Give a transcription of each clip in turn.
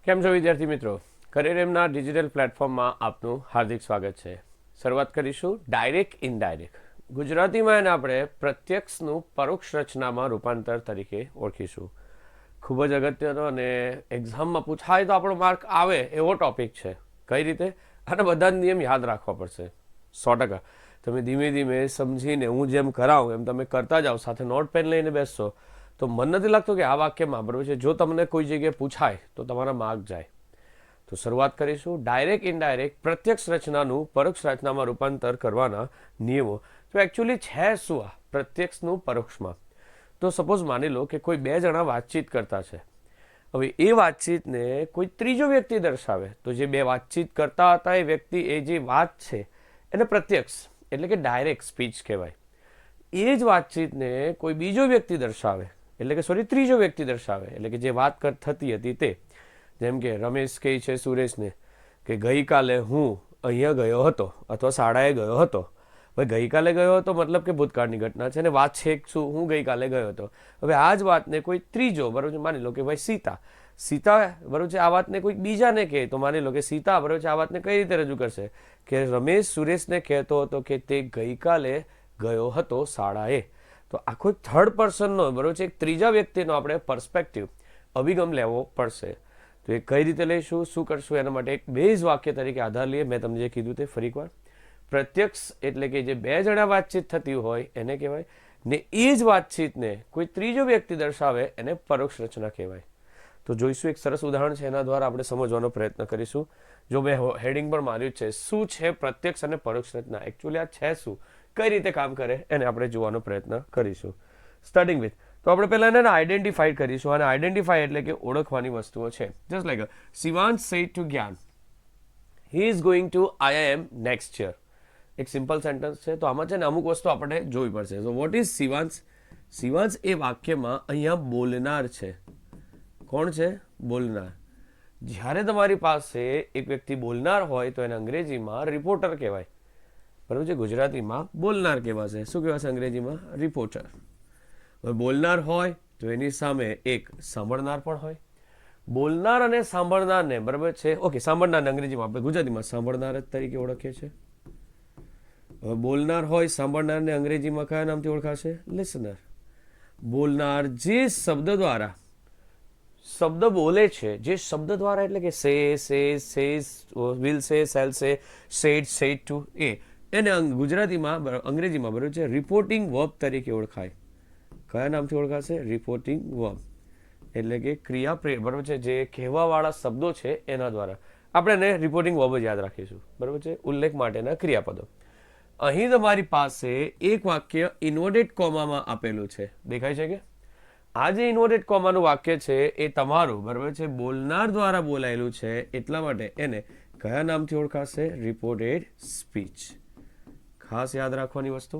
કેમ છો વિદ્યાર્થી મિત્રો? કરિયર ડિજિટલ પ્લેટફોર્મમાં આપનું હાર્દિક સ્વાગત છે. શરૂઆત કરીશું ડાયરેક્ટ ઇનડાયરેક્ટ. ગુજરાતીમાં એને આપણે પ્રત્યક્ષનું પરોક્ષ રચનામાં રૂપાંતર તરીકે ઓળખીશું. ખૂબ જ અગત્યનો અને એક્ઝામમાં પૂછાય તો આપણો માર્ક આવે એવો ટોપિક છે. કઈ રીતે? અને બધા નિયમ યાદ રાખવા પડશે 100%. તમે ધીમે ધીમે સમજીને હું જેમ કરાવું એમ તમે કરતા જાઓ, સાથે નોટ પેન લઈને બેસશો તો મને નથી લાગતું કે આ વાક્યમાં બરાબર છે જો તમને કોઈ જગ્યાએ પૂછાય તો તમારા માર્ક જાય. તો શરૂઆત કરીશું ડાયરેક્ટ ઇનડાયરેક્ટ પ્રત્યક્ષ રચનાનું પરોક્ષ રચનામાં રૂપાંતર કરવાના નિયમો. તો એકચ્યુઅલી છે શું આ પ્રત્યક્ષનું પરોક્ષમાં? તો સપોઝ માની લો કે કોઈ બે જણા વાતચીત કરતા છે. હવે એ વાતચીતને કોઈ ત્રીજો વ્યક્તિ દર્શાવે તો જે બે વાતચીત કરતા હતા એ વ્યક્તિ એ જે વાત છે એને પ્રત્યક્ષ એટલે કે ડાયરેક્ટ સ્પીચ કહેવાય. એ જ વાતચીતને કોઈ બીજો વ્યક્તિ દર્શાવે એટલે કે ત્રીજો વ્યક્તિ દર્શાવે એટલે કે જે વાત થતી હતી તે. જેમ કે રમેશ કહે છે સુરેશને કે ગઈકાલે હું અહીંયા ગયો હતો અથવા શાળાએ ગયો હતો. હવે ગઈકાલે ગયો હતો મતલબ કે ભૂતકાળની ઘટના છે અને વાત છે શું હું ગઈકાલે ગયો હતો. હવે આ જ વાતને કોઈ ત્રીજો બરોબર માની લો કે ભાઈ સીતા બરોબર છે આ વાતને કોઈ બીજાને કહે તો માની લો કે સીતા બરોબર છે આ વાતને કઈ રીતે રજૂ કરશે કે રમેશ સુરેશને કહેતો હતો કે તે ગઈકાલે ગયો હતો શાળાએ. તો આખો એક થર્ડ પર્સનનો બરોબર છે એક ત્રીજા વ્યક્તિનો આપણે પર્સપેક્ટિવ અભિગમ લેવો પડશે. તો એ કઈ રીતે લઈશું, શું કરશું એના માટે એક બેઝ વાક્ય તરીકે આધાર લઈએ. મેં તમને જે કીધું તે ફરી એકવાર, પ્રત્યક્ષ એટલે કે જે બે જણા વાતચીત થતી હોય એને કહેવાય ને એ જ વાતચીતને કોઈ ત્રીજો વ્યક્તિ દર્શાવે એને પરોક્ષ રચના કહેવાય. તો જોઈશું એક સરસ ઉદાહરણ છે એના દ્વારા આપણે સમજવાનો પ્રયત્ન કરીશું. જો મેં હેડિંગ પર માર્યું છે શું છે પ્રત્યક્ષ અને પરોક્ષ રચના, એકચ્યુઅલી આ છે શું, કઈ રીતે કામ કરે એને આપણે જોવાનો પ્રયત્ન કરીશું. સ્ટાર્ટિંગ વિથ તો આપણે પહેલા એને આઈડેન્ટિફાઈ કરીશું. અને આઈડેન્ટિફાઈ એટલે કે ઓળખવાની વસ્તુઓ છે. Just like Shivansh said to Gyan he is going to IIM next year. એક સિમ્પલ સેન્ટેન્સ છે. તો આમાં છે ને અમુક વસ્તુ આપણે જોવી પડશે. So what is Shivansh? Shivansh એ વાક્યમાં અહીંયા બોલનાર છે. કોણ છે? બોલનાર. જ્યારે તમારી પાસે એક વ્યક્તિ બોલનાર હોય તો એને અંગ્રેજીમાં રિપોર્ટર કહેવાય. બરાબર છે? ગુજરાતીમાં બોલનાર કહેવાશે. શું કહેવાશે અંગ્રેજીમાં? રિપોર્ટર. હવે બોલનાર હોય તો એની સામે એક સાંભળનાર પણ હોય. બોલનાર અને સાંભળનારને બરાબર છે ઓકે સાંભળનારને અંગ્રેજીમાં આપણે ગુજરાતીમાં સાંભળનાર જ તરીકે ઓળખીએ છીએ. હવે બોલનાર હોય સાંભળનારને અંગ્રેજીમાં કયા નામથી ઓળખાશે? લિસનર. બોલનાર જે શબ્દ દ્વારા શબ્દ બોલે છે, જે શબ્દ દ્વારા એટલે કે સે સેઝ વિલ સે શેલ સે સેડ ટુ એને ગુજરાતીમાં અંગ્રેજીમાં બરાબર છે રિપોર્ટિંગ વર્બ તરીકે ઓળખાય. કયા નામથી ઓળખાશે? રિપોર્ટિંગ વર્બ એટલે કે ક્રિયા બરાબર છે જે કહેવાવાળા શબ્દો છે એના દ્વારા આપણે એને રિપોર્ટિંગ વર્બ જ યાદ રાખીશું. બરાબર છે? ઉલ્લેખ માટેના ક્રિયાપદો. અહીં તમારી પાસે એક વાક્ય ઇન્વર્ટેડ કોમામાં આપેલું છે. દેખાય છે કે આ જે ઇન્વર્ટેડ કોમાનું વાક્ય છે એ તમારું બરાબર છે બોલનાર દ્વારા બોલાયેલું છે એટલા માટે એને કયા નામથી ઓળખાશે? Reported speech. ખાસ યાદ રાખવાની વસ્તુ,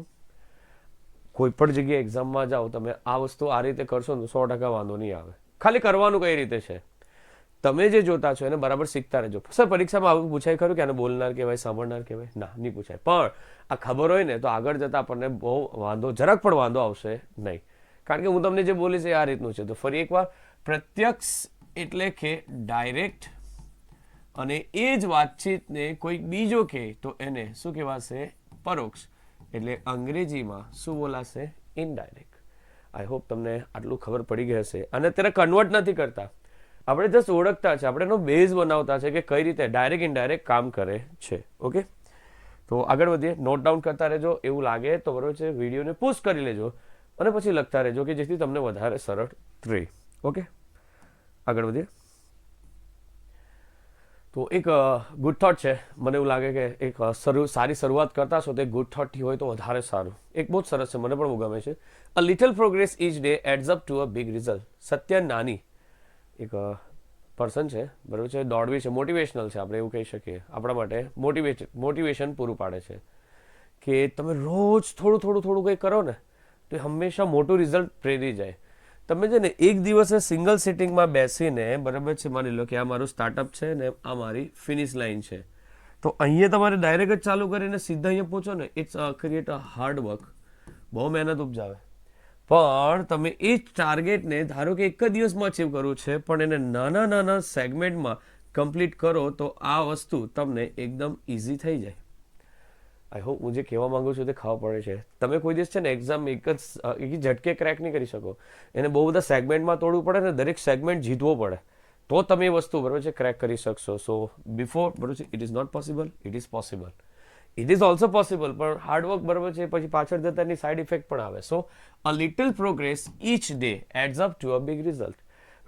કોઈ પણ જગ્યાએ એક્ઝામમાં જાઓ તમે આ વસ્તુ આ રીતે કરશો ને 100% વાંધો નહીં આવે. ખાલી કરવાનું કઈ રીતે છે તમે જે જોતા છો એને બરાબર શીખતા રહેજો. સર પરીક્ષામાં આવું પૂછાય ખરું કે આને બોલનાર કહેવાય સાંભળનાર કહેવાય? ના, નહીં પૂછાય. પણ આ ખબર હોય ને તો આગળ જતા આપણને બહુ જરાક પણ વાંધો આવશે નહીં. કારણ કે હું તમને જે બોલીશ એ આ રીતનું છે. તો ફરી એકવાર, પ્રત્યક્ષ એટલે કે ડાયરેક્ટ અને એ જ વાતચીતને કોઈક બીજો કહે તો એને શું કહેવાશે? પરોક્ષ. એટલે અંગ્રેજીમાં શું બોલાશે? ઇનડાયરેક્ટ. આઈ હોપ તમને આટલું ખબર પડી ગઈ હશે. અને અત્યારે કન્વર્ટ નથી કરતા, આપણે જસ્ટ ઓળખતા છે, આપણે એનો બેઝ બનાવતા છે કે કઈ રીતે ડાયરેક્ટ ઇનડાયરેક્ટ કામ કરે છે. ઓકે, તો આગળ વધીએ. નોટ ડાઉન કરતા રહેજો. એવું લાગે તો બરોબર છે વિડીયોને પોસ્ટ કરી લેજો અને પછી લખતા રહેજો કે જેથી તમને વધારે સરળ રહે. ઓકે, આગળ વધીએ. તો એક ગુડ થોટ છે. મને એવું લાગે કે એક સારી શરૂઆત કરતા છો તો એક ગુડ થોટથી હોય તો વધારે સારું. એક બહુ જ સરસ છે, મને પણ બહુ ગમે છે. A little progress each day adds up to a big result. સત્ય નાની એક પર્સન છે બરાબર છે, દોડવી છે, મોટિવેશનલ છે, આપણે એવું કહી શકીએ. આપણા માટે મોટિવેશન પૂરું પાડે છે કે તમે રોજ થોડું કંઈ કરો ને તો એ હંમેશા મોટું રિઝલ્ટ પ્રેરી જાય. તમે છે ને એક દિવસે સિંગલ સિટિંગમાં બેસીને બરાબર છે માની લો કે આ મારું સ્ટાર્ટઅપ છે ને આ મારી ફિનિશ લાઇન છે તો અહીંયા તમારે ડાયરેક્ટ જ ચાલુ કરીને સીધા અહીંયા પહોંચો ને it's create a hard work. બહુ મહેનત ઉપજાવે. પણ તમે એ જ ટાર્ગેટને ધારો કે એક જ દિવસમાં અચીવ કરવું છે, પણ એને નાના નાના સેગમેન્ટમાં કમ્પ્લીટ કરો તો આ વસ્તુ તમને એકદમ ઇઝી થઈ જાય. આઈ હોપ હું જે કહેવા માંગુ છું તે ખબર પડે છે. તમે કોઈ દિવસ છે ને એક્ઝામ એક જ ઝટકે ક્રેક નહીં કરી શકો. એને બહુ બધા સેગમેન્ટમાં તોડવું પડે ને દરેક સેગમેન્ટ જીતવો પડે તો તમે એ વસ્તુ બરાબર છે ક્રેક કરી શકશો. સો બિફોર બરાબર છે it is not possible, it is possible, it is also possible, પણ હાર્ડવર્ક બરાબર છે પછી પાછળ જતા એની સાઇડ ઇફેક્ટ પણ આવે. So a little progress each day adds up to a big result.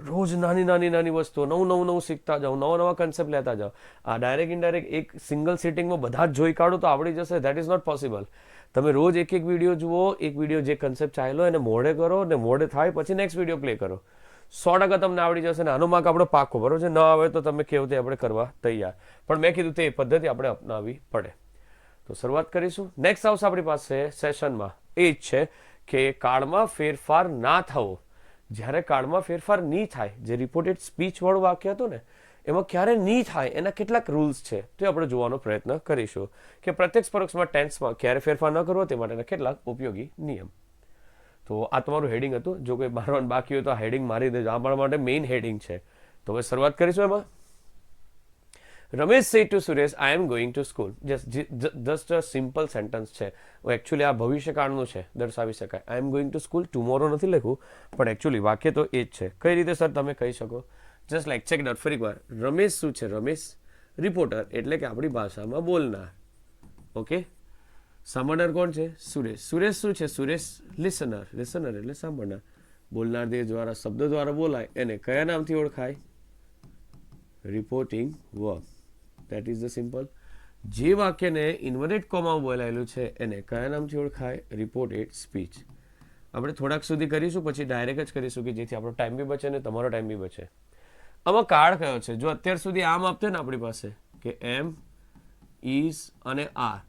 રોજ નાની નાની નાની વસ્તુઓ નવું શીખતા જાઓ, નવા નવા કન્સેપ્ટ લેતા જાઓ. આ ડાયરેક્ટ ઇનડાયરેક્ટ એક સિંગલ સિટિંગમાં બધા જ જોઈ કાઢો તો આવડી જશે, ધેટ ઇઝ નોટ પોસિબલ. તમે રોજ એક વિડીયો જુઓ, એક વિડીયો જે કન્સેપ્ટ ચાલ્યો એને મોઢે કરો, ને મોઢે થાય પછી નેક્સ્ટ વિડીયો પ્લે કરો, 100% તમને આવડી જશે. ને આનો માર્ક આપણો પાકો બરોબર છે. ન આવે તો તમે કેવું તે આપણે કરવા તૈયાર, પણ મેં કીધું તે પદ્ધતિ આપણે અપનાવવી પડે. તો શરૂઆત કરીશું. નેક્સ્ટ આવશે આપણી પાસે સેશનમાં એ જ છે કે કાળમાં ફેરફાર ના થવો. જ્યારે કાળમાં ફેરફાર નહીં થાય, જે રિપોર્ટેડ સ્પીચ વાળું વાક્ય હતું ને એમાં ક્યારે નહીં થાય એના કેટલાક રૂલ્સ છે તે આપણે જોવાનો પ્રયત્ન કરીશું કે પ્રત્યક્ષ પરોક્ષમાં ટેન્સમાં ક્યારે ફેરફાર ન કરવો તે માટેના કેટલાક ઉપયોગી નિયમ. તો આ તમારું હેડિંગ હતું. જો કોઈ મારવાનું બાકી હોય તો આ હેડિંગ મારી દેજો. આ મારા માટે મેઇન હેડિંગ છે. તો હવે શરૂઆત કરીશું એમાં. Ramesh said to Suresh, I am going to school. Just a simple sentence છે. એકચ્યુઅલી આ ભવિષ્યકાળનું છે, દર્શાવી શકાય. I am going to school tomorrow નથી લખ્યું, પણ એકચ્યુઅલી વાક્ય તો એ જ છે. કઈ રીતે સર તમે કહી શકો? Just like check it out ફરી એકવાર. રમેશ શું છે? રમેશ રિપોર્ટર એટલે કે આપણી ભાષામાં બોલનાર. ઓકે. સાંભળનાર કોણ છે? સુરેશ. સુરેશ શું છે? સુરેશ લિસનર. લિસનર એટલે સાંભળનાર. બોલનાર દેહ દ્વારા શબ્દ દ્વારા બોલાય એને કયા નામથી ઓળખાય? Reporting verb. That is the simple. જે વાક્યને ઇન્વર્ટેડ કોમામાં બોલાયેલું છે એને કયા નામથી ઓળખાય? Reported speech. આપણે થોડાક સુધી કરીશું પછી ડાયરેક્ટ જ કરીશું કે જેથી આપણો ટાઈમ બી બચે ને તમારો ટાઈમ બી બચે. આમાં કાળ કયો છે? જો અત્યાર સુધી આમ આપતે ને આપણી પાસે કે એમ, ઇઝ અને આર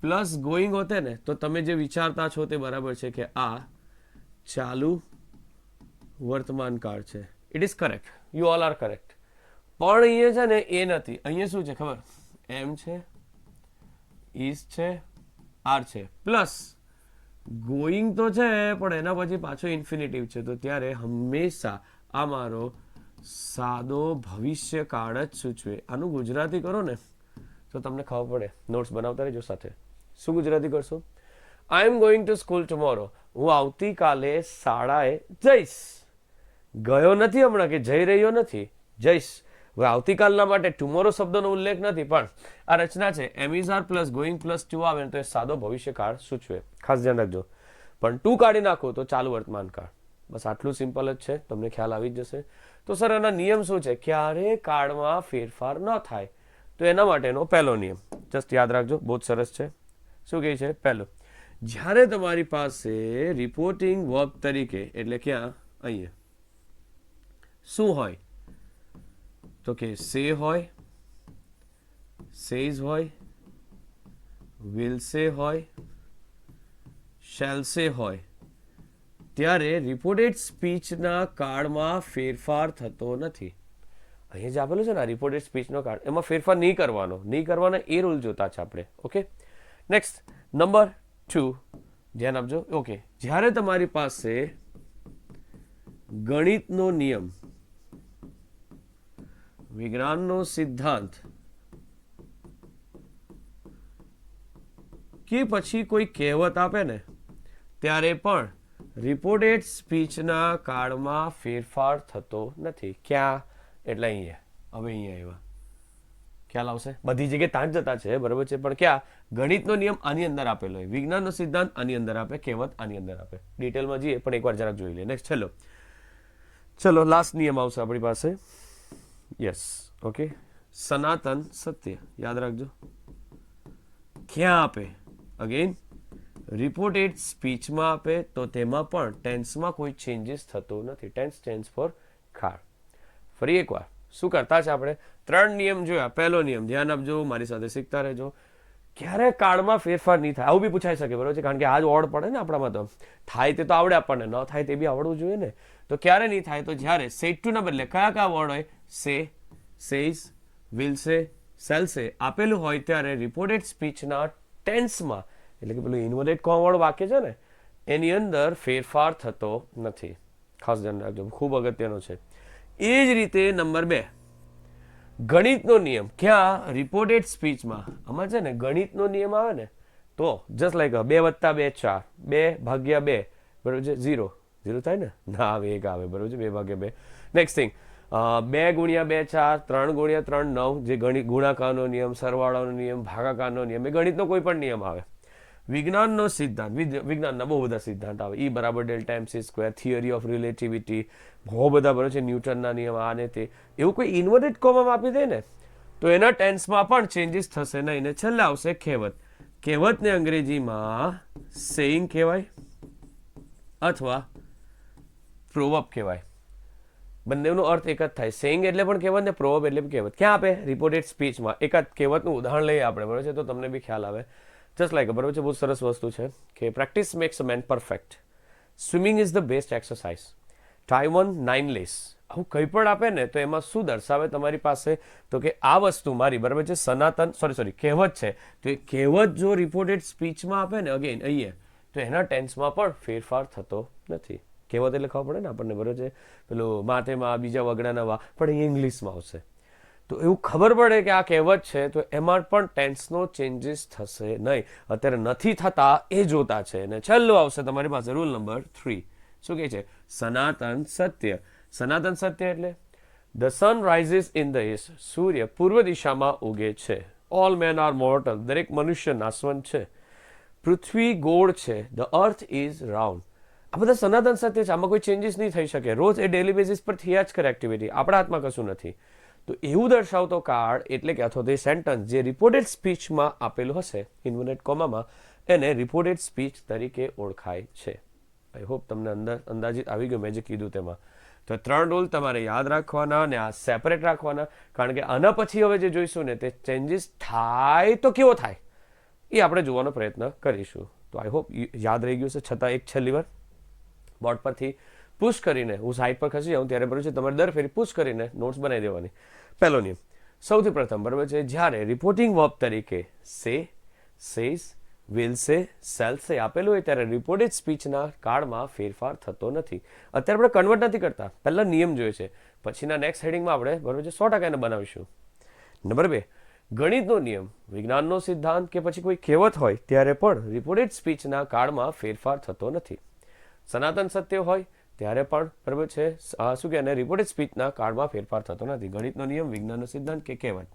પ્લસ ગોઈંગ હોતે ને તો તમે જે વિચારતા છો તે બરાબર છે કે આ ચાલુ વર્તમાન કાળ છે. It is correct, you all are correct. પણ અહીંયા છે ને એ નથી. અહીંયા શું છે ખબર? એમ છે, ઇઝ છે, આર છે, પ્લસ ગોઈંગ તો છે પણ એના પછી પાછો ઇન્ફિનિટિવ છે. તો ત્યારે હંમેશા આ મારો સાદો ભવિષ્યકાળ જ સૂચવે. આનું ગુજરાતી કરો ને તો તમને ખબર પડે. નોટ્સ બનાવતા રહેજો સાથે. શું ગુજરાતી કરશો? I am going to school tomorrow. હું આવતીકાલે શાળાએ જઈશ. ગયો નથી હમણાં કે જઈ રહ્યો નથી, જઈશ. હવે આવતીકાલના માટે ટુમોરો શબ્દનો ઉલ્લેખ નથી, પણ આ રચના છે. Am is are plus going plus to આવે તો એ સાદો ભવિષ્યકાળ સૂચવે. ખાસ ધ્યાન રાખજો. પણ ટુ કાઢી નાખો તો ચાલુ વર્તમાન કાળ. બસ આટલું સિમ્પલ જ છે, તમને ખ્યાલ આવી જ જશે. તો સર એના નિયમ શું છે? ક્યારે કાળમાં ફેરફાર ન થાય તો એના માટેનો પહેલો નિયમ જસ્ટ યાદ રાખજો, બહુ જ સરસ છે. શું કહે છે? પહેલો, જ્યારે તમારી પાસે રિપોર્ટિંગ વર્બ તરીકે એટલે ક્યાં? અહીંયા શું હોય? તો કે સે હોય, સેઝ હોય, વિલ સે હોય, શેલ સે હોય, ત્યારે રિપોર્ટેડ સ્પીચના કાળમાં ફેરફાર થતો નથી. અહીંયા જે આપેલું છે ને રિપોર્ટેડ સ્પીચનો કાળ, એમાં ફેરફાર નહીં કરવાનો. નહીં કરવાના એ રૂલ જોતા છે આપણે. ઓકે. નેક્સ્ટ નંબર 2, ધ્યાન આપજો. ઓકે. જ્યારે તમારી પાસે ગણિતનો નિયમ, વિજ્ઞાનનો સિદ્ધાંત કે પછી કોઈ કહેવત આપે ને ત્યારે પણ રિપોર્ટેડ સ્પીચના કાળમાં ફેરફાર થતો નથી. ક્યાં? એટલે અહીંયા. હવે અહીંયા આવ્યા. ખ્યાલ આવશે? બધી જગ્યાએ ત્યાં જ જતા છે, બરાબર છે, પણ ક્યાં? ગણિતનો નિયમ આની અંદર આપેલો હોય, વિજ્ઞાનનો સિદ્ધાંત આની અંદર આપે, કહેવત આની અંદર આપે. ડિટેલમાં જઈએ પણ એકવાર જરાક જોઈ લે. નેક્સ્ટ ચલો લાસ્ટ નિયમ આવશે આપણી પાસે. યસ. ઓકે. સનાતન સત્ય. યાદ રાખજો. ક્યાં આપે? અગેન રિપોર્ટેડ સ્પીચમાં આપે તો તેમાં પણ ટેન્સમાં કોઈ ચેન્જીસ થતો નથી. ટેન્સ સ્ટેન્ડ્સ ફોર કાળ. ફરી એકવાર શું કરતા છે આપણે? 3 નિયમ જોયા. પહેલો નિયમ ધ્યાન આપજો, મારી સાથે શીખતા રહેજો. ક્યારે કાળમાં ફેરફાર નહીં થાય આવું બી પૂછાઈ શકે, બરોબર છે, કારણ કે આ જ ઓડ પડે ને આપણામાં. તો થાય તે તો આવડે આપણને, ન થાય તે બી આવડવું જોઈએ ને. તો ક્યારે નહીં થાય? તો જ્યારે સેડ ટુ ના બદલે કયા કયા વર્ડ હોય? સે, સેઝ, વિલ સે, શેલ સે આપેલું હોય ત્યારે રિપોર્ટેડ સ્પીચના ટેન્સમાં એટલે કે પેલું ઇન્વર્ટેડ કોમા વાળું વાક્ય છે ને એની અંદર ફેરફાર થતો નથી. ખાસ ધ્યાન રાખજો, ખૂબ અગત્યનો છે. એ જ રીતે નંબર 2, ગણિતનો નિયમ. ક્યાં? રિપોર્ટેડ સ્પીચમાં. આમાં છે ને ગણિતનો નિયમ આવે ને તો જસ્ટ લાઈક 2 + 2 = 4, 2 ભાગ્યા 2 બરોબર છે 0 થાય ને? ના આવે, 1 આવે બરોબર છે. 2 ભાગ્યા 2. નેક્સ્ટ થિંગ, 2 × 2 = 4, 3 × 3 = 9, જે ગણિત ગુણાકારનો નિયમ, સરવાળાનો નિયમ, ભાગાકારનો નિયમ, એ ગણિતનો કોઈ પણ નિયમ આવે. વિજ્ઞાનનો સિદ્ધાંત, વિજ્ઞાનના બહુ બધા સિદ્ધાંત આવે. E = Δ mc², theory of relativity, બહુ બધા બરોબર છે. ન્યૂટનના નિયમ, આ ને તે. એવું કોઈ ઇન્વર્ટેડ કોમામાં આપી દે ને તો એના ટેન્સમાં પણ ચેન્જીસ થશે નહીં. ને છેલ્લે આવશે કહેવત. કહેવતને અંગ્રેજીમાં સેઇંગ કહેવાય અથવા પ્રોવર્બ કહેવાય. બંનેનો અર્થ એક જ થાય. સેઇંગ એટલે પણ કહેવત ને પ્રોવર્બ એટલે પણ કહેવત. ક્યાં આપે? રિપોર્ટેડ સ્પીચમાં. એકાદ કહેવતનું ઉદાહરણ લઈએ આપણે બરોબર છે, તો તમને બી ખ્યાલ આવે. જસ્ટ લાઈક બરોબર છે, બહુ સરસ વસ્તુ છે કે practice makes a man perfect, swimming is the best exercise, try 1 9 less. આવું કંઈ પણ આપે ને તો એમાં શું દર્શાવે તમારી પાસે? તો કે આ વસ્તુ મારી બરાબર છે સનાતન કહેવત છે. તો એ કહેવત જો રિપોર્ટેડ સ્પીચમાં આપે ને અગેન અહીંયા, તો એના ટેન્સમાં પણ ફેરફાર થતો નથી. કહેવત એટલે ખબર પડે ને આપણને બરોબર છે, પેલું માથેમાં બીજા વગડાના વા, પણ અહીંયા ઇંગ્લિશમાં આવશે. તો એવું ખબર પડે કે આ કહેવત છે, તો એમાં પણ ટેન્સનો ચેન્જીસ થશે નહીં. અત્યારે નથી થતા એ જોતા છે. અને છેલ્લું આવશે તમારી પાસે રૂલ નંબર 3. શું કહે છે? સનાતન સત્ય. સનાતન સત્ય એટલે the sun rises in the east, સૂર્ય પૂર્વ દિશામાં ઉગે છે. ઓલ મેન આર મોર્ટલ, દરેક મનુષ્ય નાશવંત છે. પૃથ્વી ગોળ છે, ધ અર્થ ઇઝ રાઉન્ડ. આ બધા સનાતન સત્ય છે, આમાં કોઈ ચેન્જીસ નહીં થઈ શકે. રોજ એ ડેલી બેઝિસ પર થયા જ કરે એક્ટિવિટી, આપણા હાથમાં કશું નથી. તો એવું દર્શાવતો કાર્ડ એટલે કે અથવા તો એ સેન્ટન્સ જે રિપોર્ટેડ સ્પીચમાં આપેલું હશે ઇન્વર્ટેડ કોમામાં, એને રિપોર્ટેડ સ્પીચ તરીકે ઓળખાય છે. આઈ હોપ તમને અંદાજિત આવી ગયું મેં જે કીધું તેમાં. તો 3 રૂલ તમારે યાદ રાખવાના અને આ સેપરેટ રાખવાના, કારણ કે આના પછી હવે જે જોઈશું ને તે ચેન્જીસ થાય તો કેવો થાય એ આપણે જોવાનો પ્રયત્ન કરીશું. તો આઈ હોપ યાદ રહી ગયું છે. છતાં એક છેલ્લી વાર બોર્ડ પરથી પુશ કરીને હું સાઈડ પર ખસી જાઉં ત્યારે બરાબર છે તમારે દર ફેરી પુશ કરીને નોટ્સ બનાવી દેવાની. પહેલો નિયમ, સૌથી પ્રથમ બરાબર છે, જ્યારે રિપોર્ટિંગ વર્બ તરીકે સે, સેઝ, વિલ સે, શેલ સે આપેલું હોય ત્યારે રિપોર્ટેડ સ્પીચના કાળમાં ફેરફાર થતો નથી. અત્યારે આપણે કન્વર્ટ નથી કરતા, પહેલા નિયમ જોઈએ છે, પછીના નેક્સ્ટ હેડિંગમાં આપણે બરાબર છે 100% એને બનાવીશું. નંબર 2, ગણિતનો નિયમ, વિજ્ઞાનનો સિદ્ધાંત કે પછી કોઈ કહેવત હોય ત્યારે પણ રિપોર્ટેડ સ્પીચના કાળમાં ફેરફાર થતો નથી. સનાતન સત્ય હોય ત્યારે પણ બરાબર છે શું કે રિપોર્ટેડ સ્પીચના કાળમાં ફેરફાર થતો નથી. ગણિતનો નિયમ, વિજ્ઞાનનો સિદ્ધાંત કે કહેવત.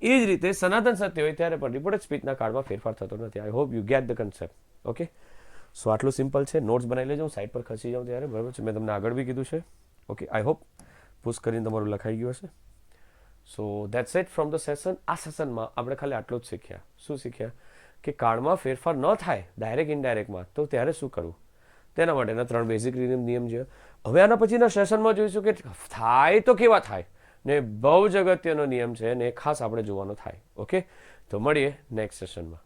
એ જ રીતે સનાતન સત્ય હોય ત્યારે પણ રિપોર્ટેડ સ્પીચના કાળમાં ફેરફાર થતો નથી. I hope you get the concept. Okay, so આટલું સિમ્પલ છે. નોટ્સ બનાવી લેજો, હું સાઈડ પર ખસી જાઉં ત્યારે બરાબર છે. મેં તમને આગળ બી કીધું છે. ઓકે, આઈ હોપ પુશ કરીને તમારું લખાઈ ગયું હશે. સો that's it from the session. આ સેશનમાં આપણે ખાલી આટલું જ શીખ્યા. શું શીખ્યા? કે કાળમાં ફેરફાર ન થાય ડાયરેક્ટ ઇનડાયરેક્ટમાં, તો ત્યારે શું કરવું, તેના માટેના 3 બેઝિક નિયમ છે. હવે આના પછીના સેશનમાં જોઈશું કે થાય તો કેવા થાય, ને બહુ જ અગત્યનો નિયમ છે ને ખાસ આપણે જોવાનો થાય. ઓકે, તો મળીએ નેક્સ્ટ સેશનમાં.